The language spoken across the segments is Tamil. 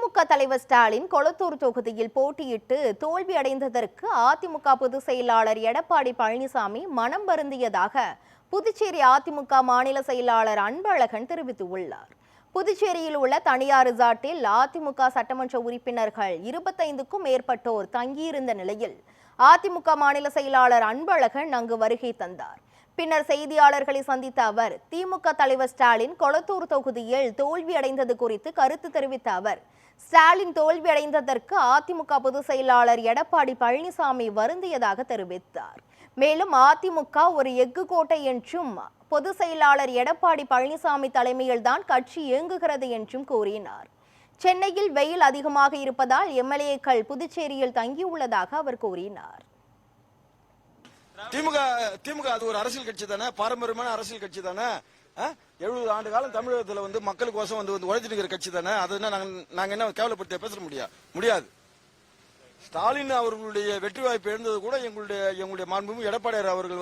திமுக தலைவர் ஸ்டாலின் கொளத்தூர் தொகுதியில் போட்டியிட்டு தோல்வி அடைந்ததற்கு அதிமுக பொதுச் செயலாளர் எடப்பாடி பழனிசாமி மனம் வருந்தியதாக புதுச்சேரி அதிமுக மாநில செயலாளர் அன்பழகன் தெரிவித்துள்ளார். புதுச்சேரியில் உள்ள தனியார் ரிசார்ட்டில் அதிமுக சட்டமன்ற உறுப்பினர்கள் 25க்கும் மேற்பட்டோர் தங்கியிருந்த நிலையில் அதிமுக மாநில செயலாளர் அன்பழகன் அங்கு வருகை தந்தார். பின்னர் செய்தியாளர்களை சந்தித்த அவர் திமுக தலைவர் ஸ்டாலின் கொளத்தூர் தொகுதியில் தோல்வியடைந்தது குறித்து கருத்து தெரிவித்த அவர் ஸ்டாலின் தோல்வியடைந்ததற்கு அதிமுக பொதுச் செயலாளர் எடப்பாடி பழனிசாமி வருந்தியதாக தெரிவித்தார். மேலும் அதிமுக ஒரு எஃகு கோட்டை என்றும் பொதுச் செயலாளர் எடப்பாடி பழனிசாமி தலைமையில்தான் கட்சி இயங்குகிறது என்றும் கூறினார். சென்னையில் வெயில் அதிகமாக இருப்பதால் எம்எல்ஏக்கள் புதுச்சேரியில் தங்கியுள்ளதாக அவர் கூறினார். திமுக அது ஒரு அரசியல் கட்சி தானே, பாரம்பரியமான அரசியல் கட்சி தானே. 70 ஆண்டு காலம் தமிழகத்தில் மக்களுக்கோசம் உழைச்சிட்டு இருக்கிற கட்சி தானே. அது நாங்க என்ன கேவலப்படுத்த பேச முடியாது. ஸ்டாலின் அவர்களுடைய வெற்றி வாய்ப்பு எழுந்தது கூட எங்களுடைய மாண்புமிகு எடப்பாடியார் அவர்கள்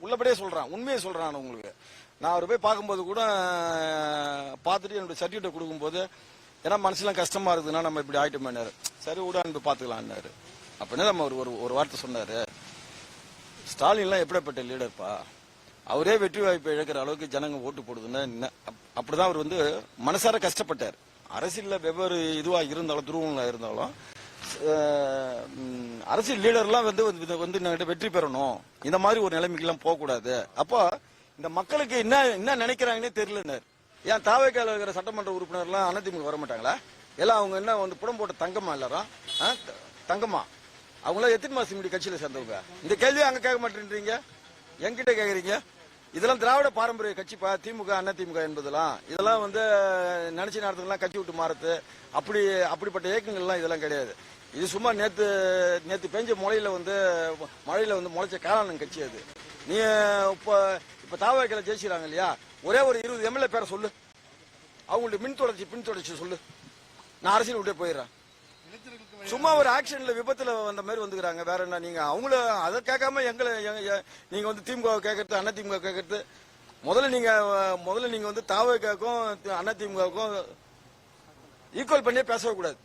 உள்ளபடியே சொல்றான், உண்மையை சொல்றான். உங்களுக்கு நான் அவர் போய் பார்க்கும்போது கூட பார்த்துட்டு என்னுடைய சர்டிபிகேட் கொடுக்கும்போது ஏன்னா மனசுலாம் கஷ்டமா இருக்குதுன்னா நம்ம இப்படி ஆயிட்டோம்னாரு. சரி விட அன்பு பார்த்துக்கலாம்னாரு. அப்படின்னு நம்ம ஒரு வார்த்தை சொன்னாரு. ஸ்டாலின்லாம் எப்படிப்பட்ட லீடர்ப்பா, அவரே வெற்றி வாய்ப்பை இழக்கிற அளவுக்கு ஜனங்க ஓட்டு போடுதுன்னா அப்படிதான் அவர் மனசார கஷ்டப்பட்டார். அரசியல்ல வெவ்வேறு இதுவா இருந்தாலும் துருவங்களா இருந்தாலும் அரசியல் லீடர்லாம் வெற்றி பெறணும், இந்த மாதிரி ஒரு நிலைமைக்கு எல்லாம் போக கூடாது. அப்போ இந்த மக்களுக்கு என்ன நினைக்கிறாங்கன்னே தெரியலன்னாரு. ஏன் தாவேக்கால இருக்கிற சட்டமன்ற உறுப்பினர்லாம் அதிமுக வர மாட்டாங்களா? எல்லாம் அவங்க என்ன புடம் போட்ட தங்கமா எல்லாரும் தங்கமா? அவங்களாம் எத்தனை மாசம் முடி கட்சியில சேர்ந்தவங்க? இந்த கேள்வியை அங்க கேட்க மாட்டேன்றீங்க, என்கிட்ட கேக்குறீங்க. இதெல்லாம் திராவிட பாரம்பரிய கட்சிப்பா திமுக அதிமுக என்பதெல்லாம். இதெல்லாம் நினைச்ச நேரத்துக்குலாம் கட்சி விட்டு மாறுது அப்படிப்பட்ட இயக்கங்கள்லாம் இதெல்லாம் கிடையாது. இது சும்மா நேத்து பெஞ்ச மழையில முளைச்ச காளான் கட்சி அது. நீ இப்ப தாவகையில ஜெயிச்சுறாங்க இல்லையா, ஒரே ஒரு 20 எம்எல்ஏ பேரை சொல்லு, அவங்களுடைய பின் தொடர்ச்சி சொல்லு, நான் அரசியல் விட்டே போயிடுறேன். சும்மா ஒரு ஆக்சிடென்ட்ல விபத்துல வந்த மாதிரி வந்துக்கிறாங்க. வேற என்ன? நீங்க அவங்கள அதை கேட்காம நீங்க திமுக கேட்கறது அதிமுக கேட்கறது முதல்ல நீங்க தாவகைக்கும் அதிமுகவுக்கும் ஈக்குவல் பண்ணியே பேசவே கூடாது.